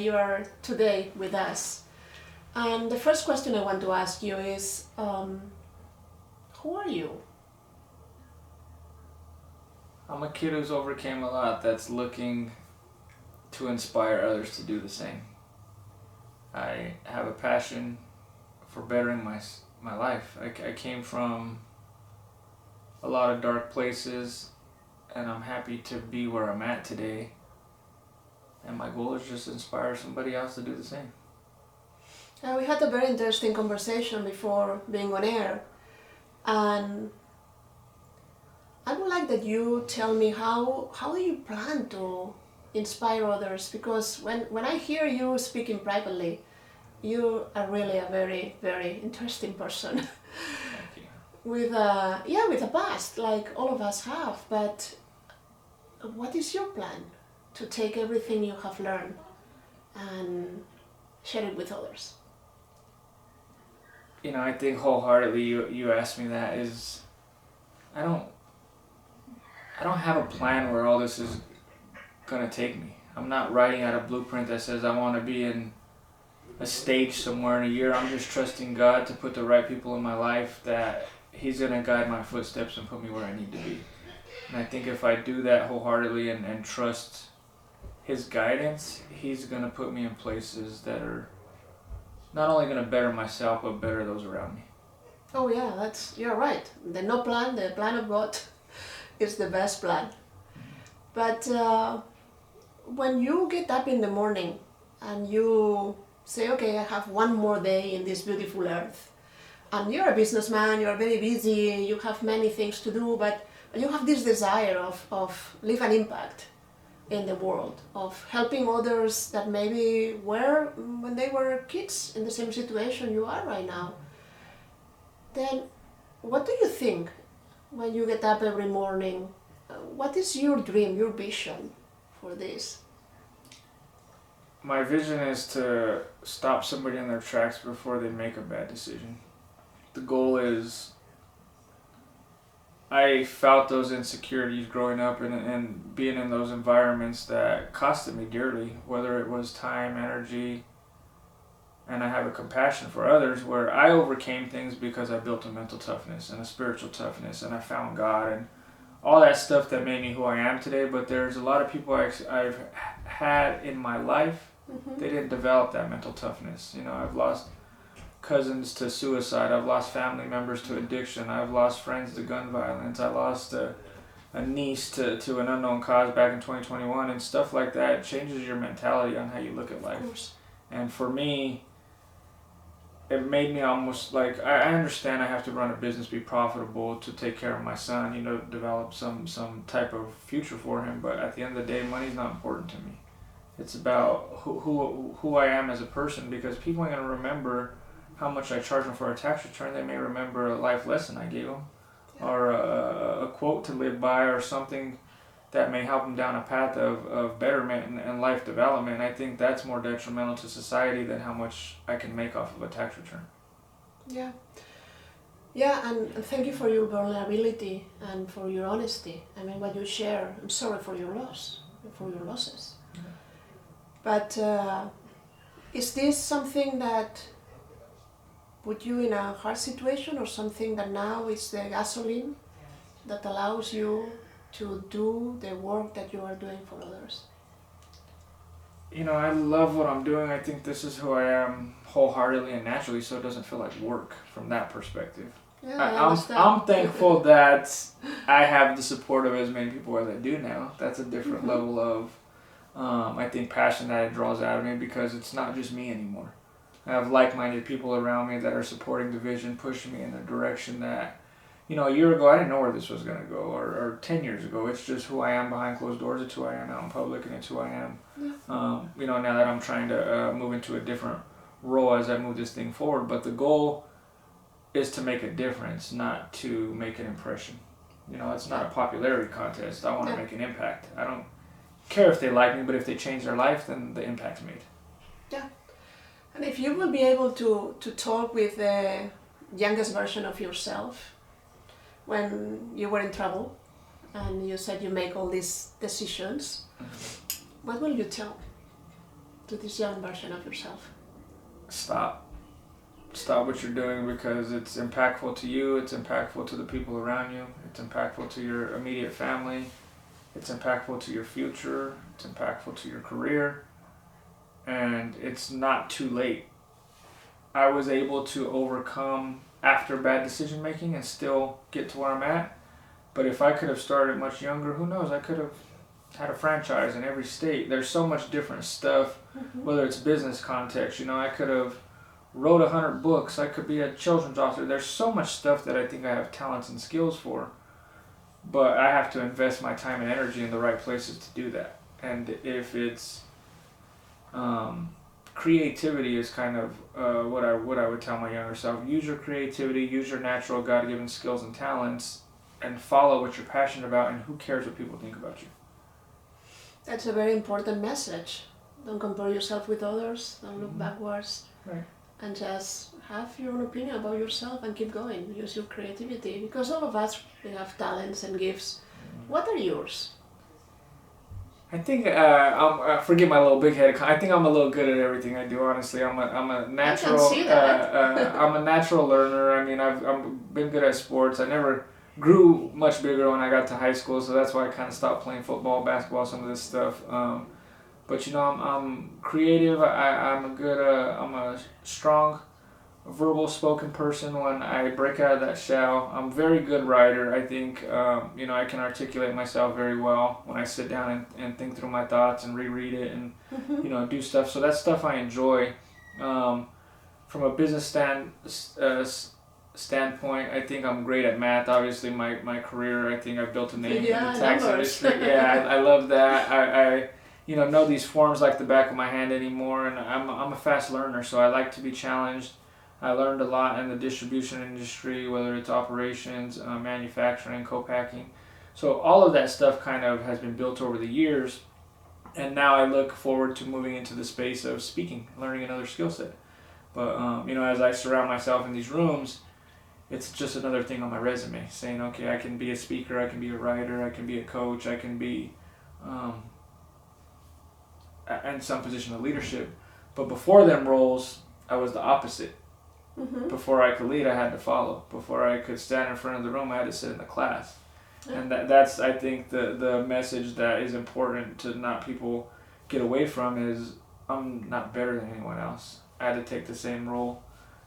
you are today with us. And the first question I want to ask you is, who are you? I'm a kid who's overcame a lot that's looking to inspire others to do the same. I have a passion for bettering my life. I came from a lot of dark places, and I'm happy to be where I'm at today. And my goal is just to inspire somebody else to do the same. We had a very interesting conversation before being on air, and I would like that you tell me how do you plan to inspire others, because when I hear you speaking privately, you are really a very, very interesting person. Thank you. with a past like all of us have, but what is your plan to take everything you have learned and share it with others? I think wholeheartedly you asked me that is, I don't have a plan where all this is gonna take me. I'm not writing out a blueprint that says I want to be in a stage somewhere in a year. I'm just trusting God to put the right people in my life, that He's gonna guide my footsteps and put me where I need to be. And I think if I do that wholeheartedly and trust His guidance, He's gonna put me in places that are not only gonna better myself, but better those around me. Oh yeah, you're right. The plan of God is the best plan. But when you get up in the morning and you say, okay, I have one more day in this beautiful earth, and you're a businessman, you're very busy, you have many things to do, but you have this desire of leave an impact in the world, of helping others that maybe were, when they were kids, in the same situation you are right now. Then what do you think when you get up every morning? What is your dream, your vision for this? My vision is to stop somebody in their tracks before they make a bad decision. The goal is, I felt those insecurities growing up and being in those environments that costed me dearly, whether it was time, energy, and I have a compassion for others, where I overcame things because I built a mental toughness and a spiritual toughness, and I found God and all that stuff that made me who I am today. But there's a lot of people I've had in my life, they didn't develop that mental toughness. I've lost cousins to suicide, I've lost family members to addiction, I've lost friends to gun violence, I lost a niece to an unknown cause back in 2021, and stuff like that changes your mentality on how you look at life. And for me, it made me almost like, I understand I have to run a business, be profitable, to take care of my son, develop some type of future for him, but at the end of the day, money's not important to me. It's about who I am as a person, because people are going to remember how much I charge them for a tax return. They may remember a life lesson I gave them, or a quote to live by, or something that may help them down a path of betterment and life development. I think that's more detrimental to society than how much I can make off of a tax return. Yeah, and thank you for your vulnerability and for your honesty. I mean, what you share, I'm sorry for your losses. But is this something that put you in a hard situation, or something that now is the gasoline that allows you to do the work that you are doing for others? I love what I'm doing. I think this is who I am wholeheartedly and naturally, so it doesn't feel like work from that perspective. I'm thankful that I have the support of as many people as I do now. That's a different level of, I think, passion that it draws out of me, because it's not just me anymore. I have like-minded people around me that are supporting the vision, pushing me in a direction that, a year ago I didn't know where this was going to go, or 10 years ago. It's just who I am behind closed doors. It's who I am out in public, and it's who I am. Now that I'm trying to move into a different role as I move this thing forward. But the goal is to make a difference, not to make an impression. It's not a popularity contest. I want to make an impact. I don't care if they like me, but if they change their life, then the impact's made. Yeah. And if you will be able to talk with the youngest version of yourself, when you were in trouble and you said you make all these decisions, what will you tell? to this young version of yourself? Stop what you're doing, because it's impactful to you, it's impactful to the people around you, it's impactful to your immediate family, it's impactful to your future, it's impactful to your career, and it's not too late. I was able to overcome after bad decision making and still get to where I'm at, but if I could have started much younger, who knows, I could have had a franchise in every state. There's so much different stuff, whether it's business context, I could have wrote 100 books, I could be a children's author. There's so much stuff that I think I have talents and skills for, but I have to invest my time and energy in the right places to do that. And if it's creativity is kind of what I would tell my younger self. Use your creativity, use your natural God-given skills and talents, and follow what you're passionate about, and who cares what people think about you. That's a very important message. Don't compare yourself with others, don't look backwards. Right. And just have your own opinion about yourself and keep going. Use your creativity, because all of us, we have talents and gifts. What are yours? I think forget my little big head. I think I'm a little good at everything I do. Honestly, I'm a natural. I can see that. I'm a natural learner. I mean, I've been good at sports. I never grew much bigger when I got to high school, so that's why I kind of stopped playing football, basketball, some of this stuff. But I'm creative. I'm a strong verbal spoken person. When I break out of that shell, I'm a very good writer. I think I can articulate myself very well when I sit down and think through my thoughts and reread it and do stuff. So that's stuff I enjoy. From a business standpoint, I think I'm great at math. Obviously, my career, I think I've built a name in the tax industry. Yeah, I love that. I know these forms like the back of my hand anymore, and I'm a fast learner, so I like to be challenged. I learned a lot in the distribution industry, whether it's operations, manufacturing, co-packing. So all of that stuff kind of has been built over the years, and now I look forward to moving into the space of speaking, learning another skill set. But as I surround myself in these rooms, it's just another thing on my resume, saying, okay, I can be a speaker, I can be a writer, I can be a coach, I can be in some position of leadership. But before them roles, I was the opposite. Before I could lead, I had to follow. Before I could stand in front of the room, I had to sit in the class. Yeah. And that's, I think, the message that is important to not people get away from is, I'm not better than anyone else. I had to take the same role.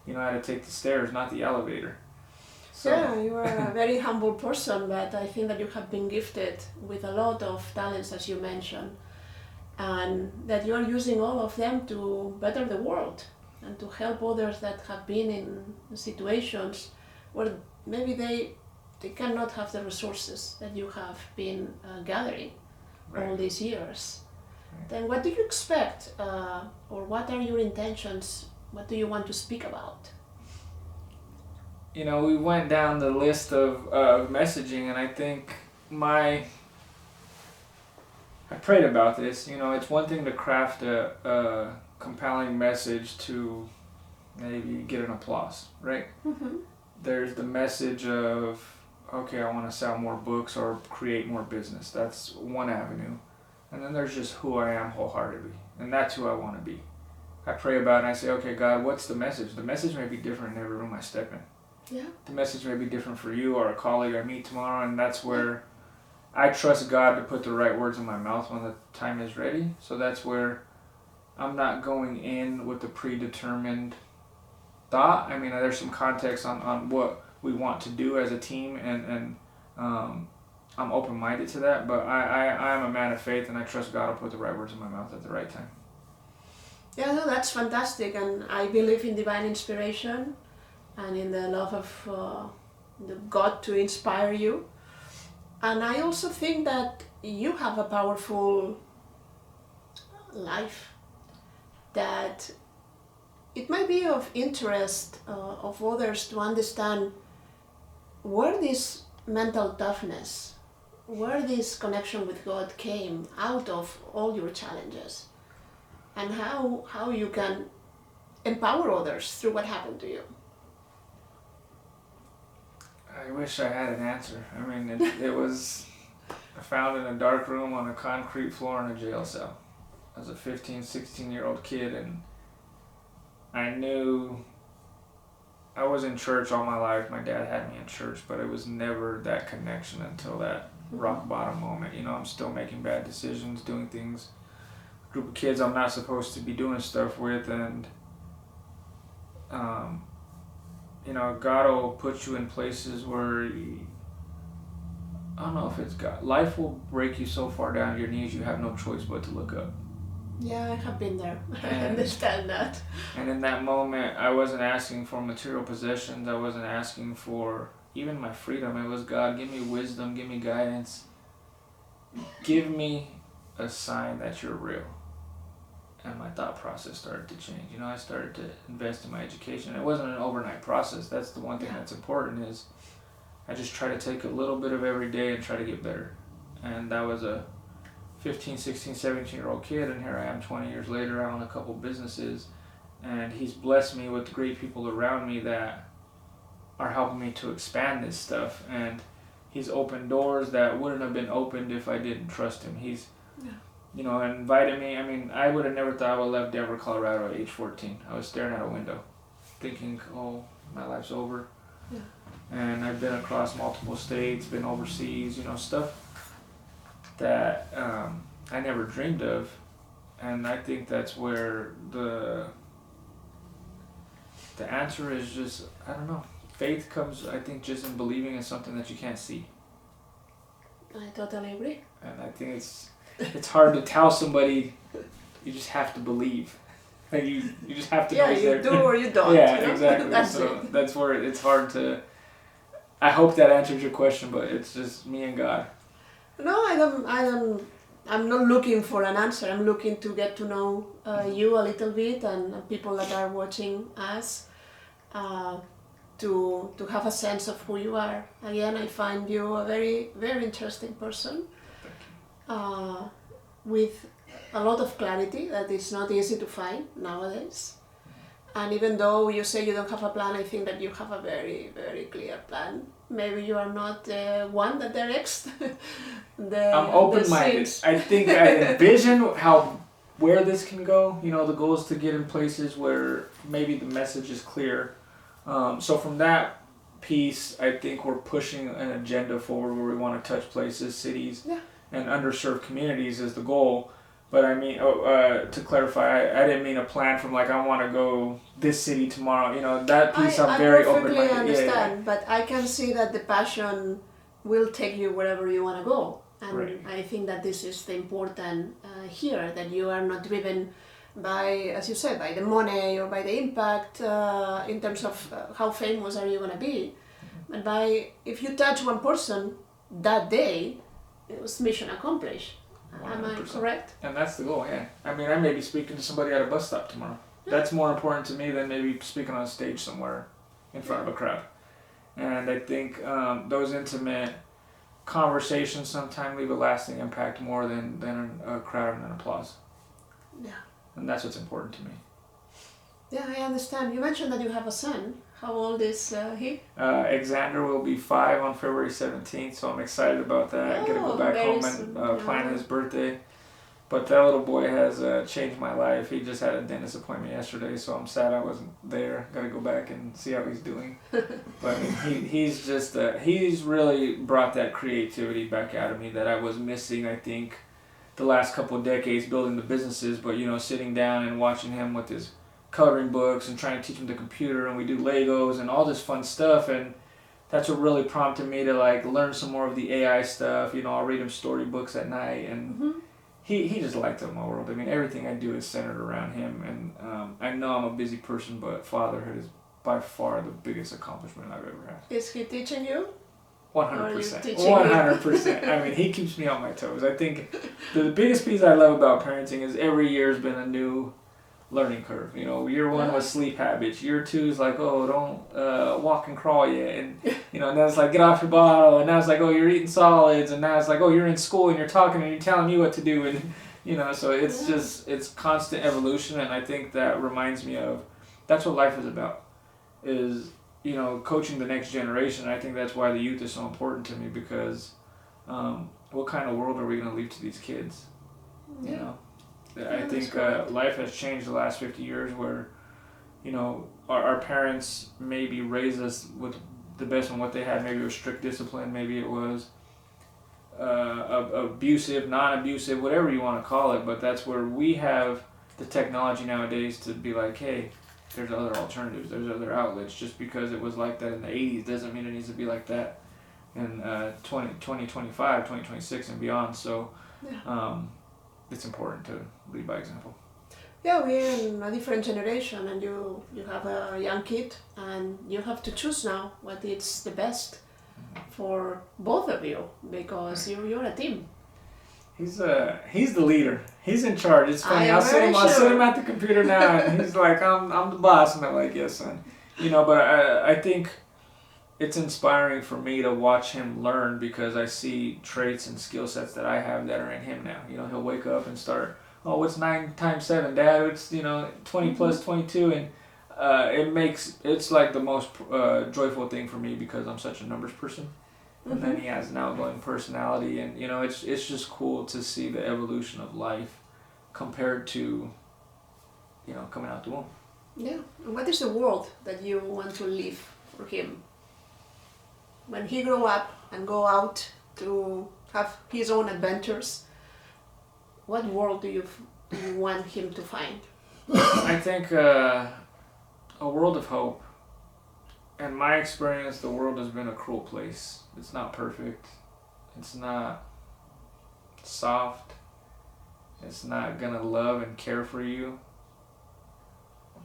I had to take the stairs, not the elevator. So. Yeah, you are a very humble person, but I think that you have been gifted with a lot of talents, as you mentioned, and that you are using all of them to better the world and to help others that have been in situations where maybe they cannot have the resources that you have been gathering all these years. Right. Then what do you expect, or what are your intentions? What do you want to speak about? We went down the list of messaging, and I think I prayed about this. It's one thing to craft a compelling message to maybe get an applause, right? There's the message of, okay, I want to sell more books or create more business. That's one avenue. And then there's just who I am wholeheartedly, and that's who I want to be. I pray about it and I say, okay, God, what's the message? The message may be different in every room I step in. Yeah. The message may be different for you or a colleague I meet tomorrow, and that's where I trust God to put the right words in my mouth when the time is ready. So that's where I'm not going in with a predetermined thought. I mean, there's some context on what we want to do as a team, and I'm open-minded to that, but I am a man of faith, and I trust God will put the right words in my mouth at the right time. Yeah, no, that's fantastic, and I believe in divine inspiration and in the love of the God to inspire you. And I also think that you have a powerful life, that it might be of interest of others to understand where this mental toughness, where this connection with God came out of all your challenges, and how you can empower others through what happened to you. I wish I had an answer. I mean, it was found in a dark room on a concrete floor in a jail cell. as a 15, 16-year-old kid, and I knew I was in church all my life. My dad had me in church, but it was never that connection until that rock bottom moment. You know, I'm still making bad decisions, doing things, group of kids I'm not supposed to be doing stuff with, and you know, God will put you in places where I don't know if it's God. Life will break you so far down to your knees you have no choice but to look up. Yeah, I have been there. I understand that. And in that moment, I wasn't asking for material possessions. I wasn't asking for even my freedom. It was, God, give me wisdom, give me guidance. Give me a sign that you're real. And my thought process started to change. You know, I started to invest in my education. It wasn't an overnight process. That's the one thing that's important is I just try to take a little bit of every day and try to get better. And that was a 15, 16, 17-year-old kid, and here I am 20 years later. I own a couple businesses, and he's blessed me with great people around me that are helping me to expand this stuff, and he's opened doors that wouldn't have been opened if I didn't trust him. He's you know, invited me. I mean, I would have never thought I would have left Denver, Colorado at age 14. I was staring out a window thinking, oh, my life's over. And I've been across multiple states, been overseas, you know, stuff that I never dreamed of, and I think that's where the answer is just, I don't know, faith comes, I think, just in believing in something that you can't see. I totally agree. And I think it's hard to tell somebody, you just have to believe. Like you just have to know you do or you don't. Yeah, you know? exactly. That's where it's hard to, I hope that answers your question, but it's just me and God. No, I'm not looking for an answer. I'm looking to get to know you a little bit and people that are watching us to have a sense of who you are. Again, I find you a very, very interesting person with a lot of clarity that is not easy to find nowadays. And even though you say you don't have a plan, I think that you have a very, very clear plan. Maybe you are not the one that directs I'm open-minded. I think I envision where this can go. You know, the goal is to get in places where maybe the message is clear. So from that piece, I think we're pushing an agenda forward where we want to touch places, cities, and underserved communities is the goal. But I mean, to clarify, I didn't mean a plan from like, I want to go this city tomorrow. You know, that piece I'm very open-minded. I perfectly understand, but I can see that the passion will take you wherever you want to go. And I think that this is the important here, that you are not driven by, as you said, by the money or by the impact in terms of how famous are you going to be. But by, if you touch one person that day, it was mission accomplished. 100%. Am I correct? And that's the goal, yeah. I mean, I may be speaking to somebody at a bus stop tomorrow. That's more important to me than maybe speaking on a stage somewhere in front of a crowd. And I think those intimate conversations sometimes leave a lasting impact more than a crowd and an applause. Yeah. And that's what's important to me. Yeah, I understand. You mentioned that you have a son. How old is he? Alexander will be 5 on February 17th, so I'm excited about that. Get to go back home and plan his birthday. But that little boy has changed my life. He just had a dentist appointment yesterday, so I'm sad I wasn't there. Got to go back and see how he's doing. But I mean, he's just he's really brought that creativity back out of me that I was missing, I think, the last couple of decades building the businesses. But you know, sitting down and watching him with his coloring books and trying to teach him the computer, and we do Legos and all this fun stuff, and that's what really prompted me to like learn some more of the AI stuff. You know, I'll read him storybooks at night, and he just lights up my world. I mean, everything I do is centered around him, and I know I'm a busy person, but fatherhood is by far the biggest accomplishment I've ever had. Is he teaching you? 100%. 100%. I mean, he keeps me on my toes. I think the biggest piece I love about parenting is every year has been a new learning curve. You know, year 1 was sleep habits. Year 2 is like, oh, don't walk and crawl yet. And, you know, and then it's like, get off your bottle. And now it's like, oh, you're eating solids. And now it's like, oh, you're in school and you're talking and you're telling me what to do. And, you know, so it's just, it's constant evolution. And I think that reminds me of, that's what life is about, is, you know, coaching the next generation. I think that's why the youth is so important to me, because what kind of world are we going to leave to these kids? You know? I think life has changed the last 50 years where, you know, our parents maybe raised us with the best on what they had. Maybe it was strict discipline, maybe it was abusive, non-abusive, whatever you want to call it, but that's where we have the technology nowadays to be like, hey, there's other alternatives, there's other outlets. Just because it was like that in the 80s doesn't mean it needs to be like that in 2025, 2026 and beyond. So it's important to lead by example. Yeah, we're in a different generation, and you have a young kid, and you have to choose now what is the best for both of you, because you're a team. He's the leader. He's in charge. It's funny. I'll sit him at the computer now, and he's like, I'm the boss, and I'm like, yes, son. You know, but I think it's inspiring for me to watch him learn, because I see traits and skill sets that I have that are in him now. You know, he'll wake up and start, oh, what's 9 times 7, Dad? It's, 20 plus 22, and it's like the most joyful thing for me, because I'm such a numbers person. And then he has an outgoing personality, and it's just cool to see the evolution of life compared to coming out the womb. Yeah. And what is the world that you want to live for him when he grow up and go out to have his own adventures? What world do you want him to find? I think a world of hope. In my experience, the world has been a cruel place. It's not perfect. It's not soft. It's not gonna love and care for you.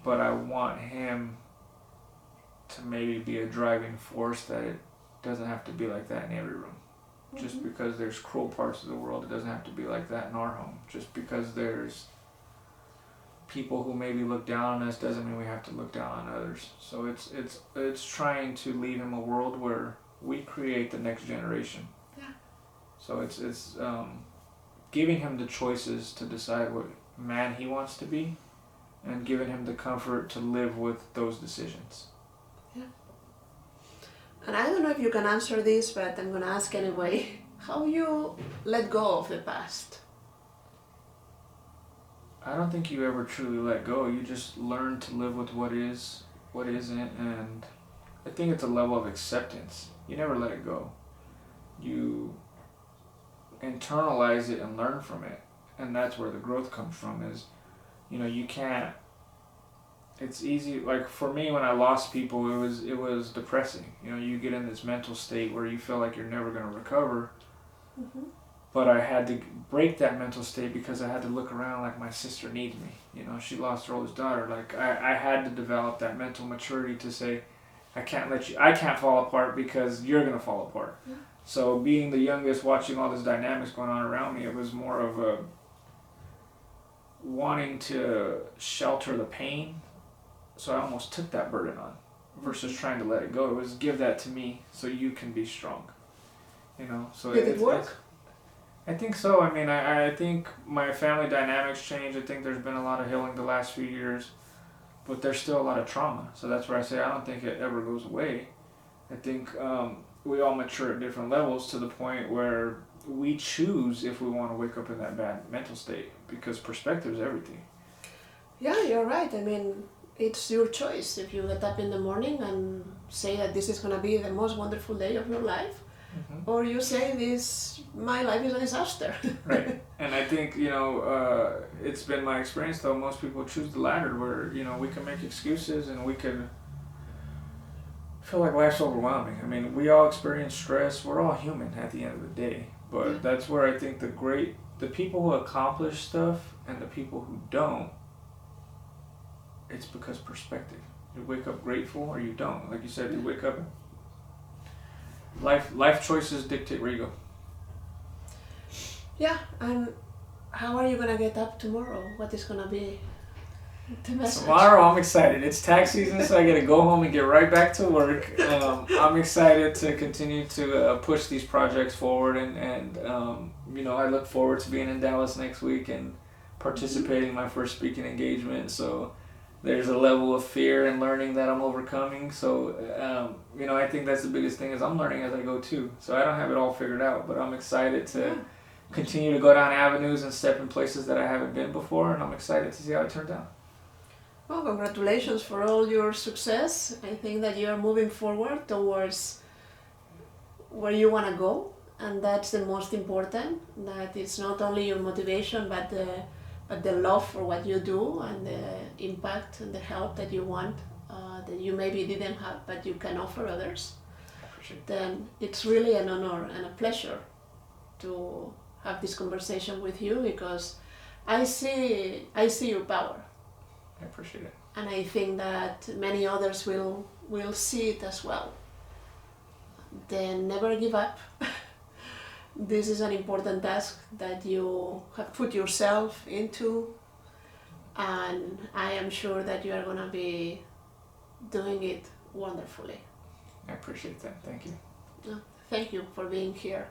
But I want him to maybe be a driving force that it doesn't have to be like that in every room. Just because there's cruel parts of the world, it doesn't have to be like that in our home. Just because there's people who maybe look down on us doesn't mean we have to look down on others. So it's trying to leave him a world where we create the next generation. Yeah. So it's giving him the choices to decide what man he wants to be, and giving him the comfort to live with those decisions. Yeah. And I don't know if you can answer this, but I'm gonna ask anyway. How you let go of the past? I don't think you ever truly let go. You just learn to live with what is, what isn't, and I think it's a level of acceptance. You never let it go. You internalize it and learn from it, and that's where the growth comes from. Is, you can't. It's easy. Like for me, when I lost people, it was depressing. You get in this mental state where you feel like you're never going to recover. But I had to break that mental state because I had to look around like my sister needs me. She lost her oldest daughter. Like I had to develop that mental maturity to say, I can't fall apart because you're going to fall apart. Yeah. So being the youngest, watching all this dynamics going on around me, it was more of a wanting to shelter the pain. So I almost took that burden on versus trying to let it go. It was give that to me so you can be strong. So did it work? I think so. I mean, I think my family dynamics changed. I think there's been a lot of healing the last few years, but there's still a lot of trauma. So that's where I say I don't think it ever goes away. I think we all mature at different levels to the point where we choose if we want to wake up in that bad mental state, because perspective is everything. Yeah, you're right. I mean, it's your choice. If you get up in the morning and say that this is going to be the most wonderful day of your life, or you say my life is a disaster. Right. And I think, it's been my experience though, most people choose the latter where, we can make excuses and we can feel like life's overwhelming. I mean, we all experience stress. We're all human at the end of the day. But that's where I think the people who accomplish stuff and the people who don't, it's because perspective. You wake up grateful or you don't. Like you said, you wake up. Life choices dictate where you go. Yeah, and how are you gonna get up tomorrow? What is gonna be the message? Tomorrow, I'm excited. It's tax season, so I gotta go home and get right back to work. I'm excited to continue to push these projects forward, and I look forward to being in Dallas next week and participating in my first speaking engagement. So there's a level of fear and learning that I'm overcoming. So, I think that's the biggest thing is I'm learning as I go too. So I don't have it all figured out, but I'm excited to continue to go down avenues and step in places that I haven't been before, and I'm excited to see how it turns out. Well, congratulations for all your success. I think that you are moving forward towards where you want to go, and that's the most important. That it's not only your motivation, but the love for what you do and the impact and the help that you want, that you maybe didn't have, but you can offer others. I appreciate it. Then it's really an honor and a pleasure to have this conversation with you, because I see your power. I appreciate it. And I think that many others will see it as well. Then never give up. This is an important task that you have put yourself into, and I am sure that you are going to be doing it wonderfully. I appreciate that. Thank you. Thank you for being here.